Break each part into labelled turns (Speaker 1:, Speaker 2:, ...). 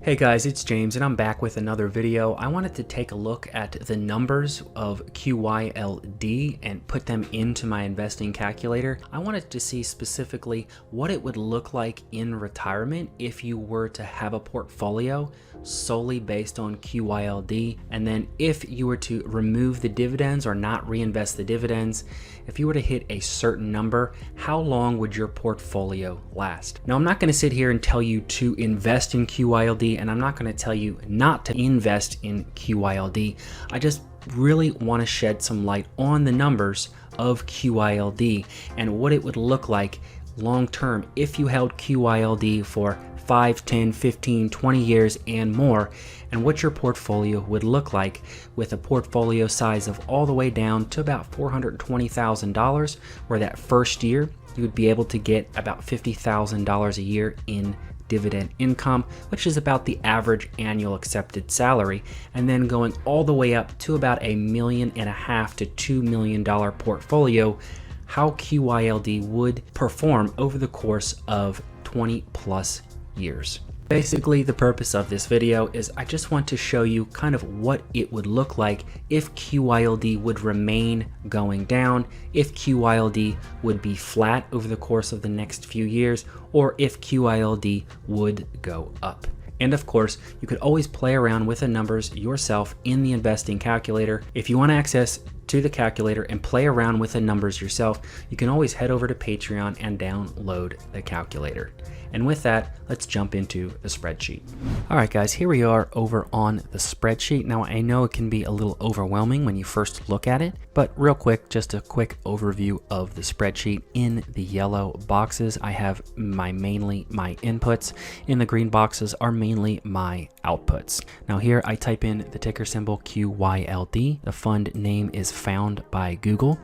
Speaker 1: Hey guys, it's James and I'm back with another video. I wanted to take a look at the numbers of QYLD and put them into my investing calculator. I wanted to see specifically what it would look like in retirement if you were to have a portfolio solely based on QYLD, and then if you were to remove the dividends or not reinvest the dividends, if you were to hit a certain number, how long would your portfolio last? Now, I'm not going to sit here and tell you to invest in QYLD, and I'm not going to tell you not to invest in QYLD. I just really want to shed some light on the numbers of QYLD and what it would look like long term if you held QYLD for 5, 10, 15, 20 years and more, and what your portfolio would look like with a portfolio size of all the way down to about $420,000, where that first year you would be able to get about $50,000 a year in dividend income, which is about the average annual accepted salary, and then going all the way up to about $1.5 million to $2 million portfolio, how QYLD would perform over the course of 20 plus years. Basically, the purpose of this video is I just want to show you kind of what it would look like if QYLD would remain going down, if QYLD would be flat over the course of the next few years, or if QYLD would go up. And of course, you could always play around with the numbers yourself in the investing calculator. If you want access to the calculator and play around with the numbers yourself, you can always head over to Patreon and download the calculator. And with that, let's jump into the spreadsheet. All right, guys, here we are over on the spreadsheet. Now, I know it can be a little overwhelming when you first look at it, but real quick, just a quick overview of the spreadsheet. In the yellow boxes, I have mainly my inputs. In the green boxes are mainly my outputs. Now here I type in the ticker symbol QYLD. The fund name is found by Google.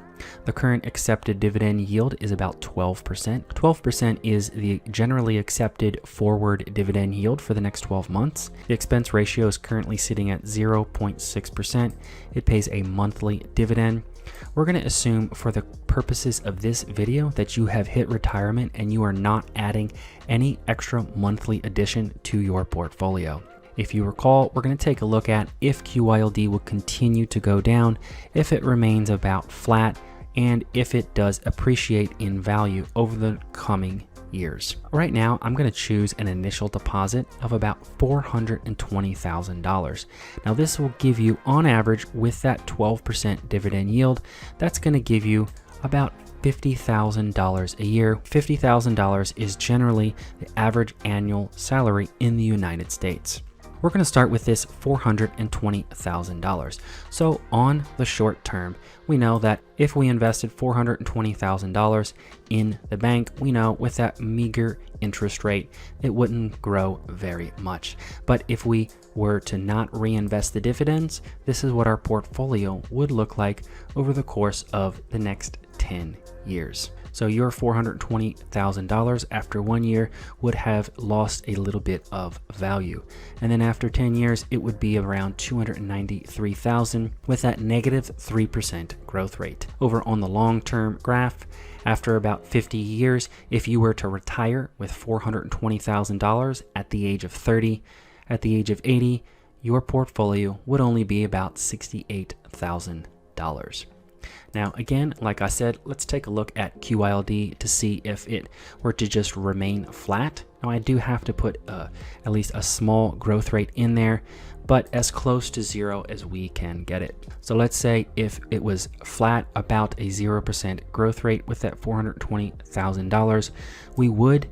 Speaker 1: The current accepted dividend yield is about 12%. 12% is the generally accepted forward dividend yield for the next 12 months. The expense ratio is currently sitting at 0.6%. It pays a monthly dividend. We're going to assume for the purposes of this video that you have hit retirement and you are not adding any extra monthly addition to your portfolio. If you recall, we're going to take a look at if QYLD will continue to go down, if it remains about flat, and if it does appreciate in value over the coming years. Right now, I'm going to choose an initial deposit of about $420,000. Now, this will give you, on average, with that 12% dividend yield, that's going to give you about $50,000 a year. $50,000 is generally the average annual salary in the United States. We're going to start with this $420,000. So on the short term, we know that if we invested $420,000 in the bank, we know with that meager interest rate, it wouldn't grow very much. But if we were to not reinvest the dividends, this is what our portfolio would look like over the course of the next 10 years. So your $420,000 after 1 year would have lost a little bit of value. And then after 10 years, it would be around $293,000 with that negative 3% growth rate. Over on the long-term graph, after about 50 years, if you were to retire with $420,000 at the age of 30, at the age of 80, your portfolio would only be about $68,000. Now, again, like I said, let's take a look at QYLD to see if it were to just remain flat. Now, I do have to put at least a small growth rate in there, but as close to zero as we can get it. So let's say if it was flat, about a 0% growth rate with that $420,000, we would,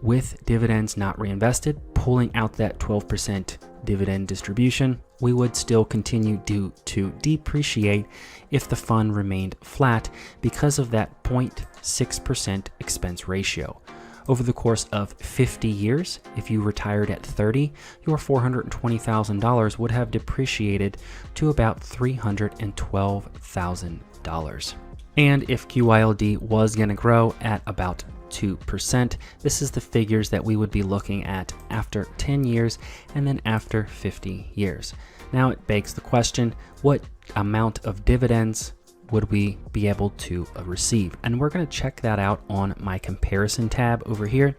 Speaker 1: with dividends not reinvested, pulling out that 12% dividend distribution, we would still continue to depreciate if the fund remained flat because of that 0.6% expense ratio. Over the course of 50 years, if you retired at 30, your $420,000 would have depreciated to about $312,000. And if QYLD was going to grow at about 2%, this is the figures that we would be looking at after 10 years and then after 50 years. Now it begs the question, what amount of dividends would we be able to receive? And we're going to check that out on my comparison tab over here.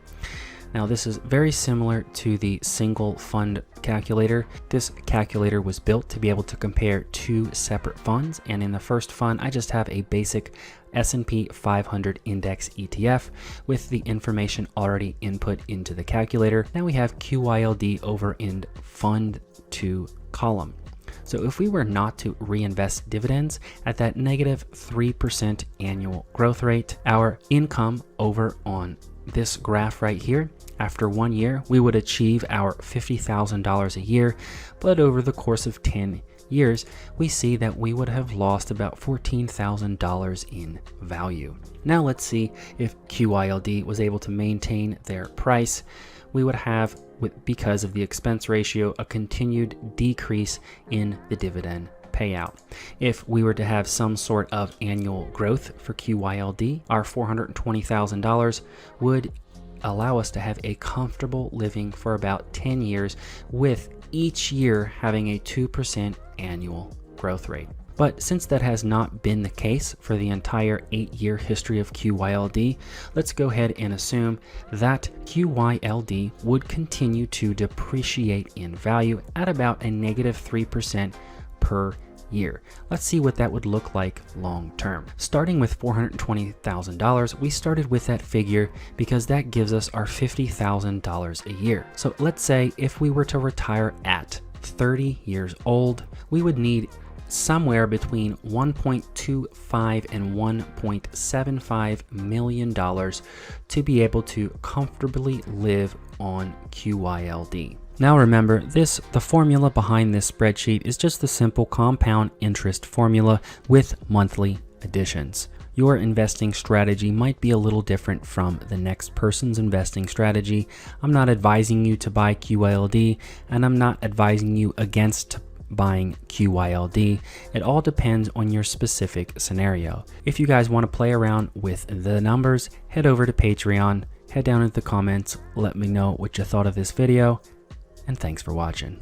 Speaker 1: Now this is very similar to the single fund calculator. This calculator was built to be able to compare two separate funds, and in the first fund I just have a basic S&P 500 index ETF with the information already input into the calculator. Now we have QYLD over in fund 2 column. So if we were not to reinvest dividends at that -3% annual growth rate, our income over on this graph right here, after 1 year, we would achieve our $50,000 a year, but over the course of 10 years, we see that we would have lost about $14,000 in value. Now let's see if QYLD was able to maintain their price. We would have, because of the expense ratio, a continued decrease in the dividend payout. If we were to have some sort of annual growth for QYLD, our $420,000 would allow us to have a comfortable living for about 10 years, with each year having a 2% annual growth rate. But since that has not been the case for the entire 8-year history of QYLD, let's go ahead and assume that QYLD would continue to depreciate in value at about a -3% per year. Let's see what that would look like long term. Starting with $420,000, we started with that figure because that gives us our $50,000 a year. So let's say if we were to retire at 30 years old, we would need somewhere between $1.25 and $1.75 million to be able to comfortably live on QYLD. Now remember, the formula behind this spreadsheet is just the simple compound interest formula with monthly additions. Your investing strategy might be a little different from the next person's investing strategy. I'm not advising you to buy QYLD, and I'm not advising you against buying QYLD. It all depends on your specific scenario. If you guys want to play around with the numbers, head over to Patreon, head down in the comments, let me know what you thought of this video, and thanks for watching.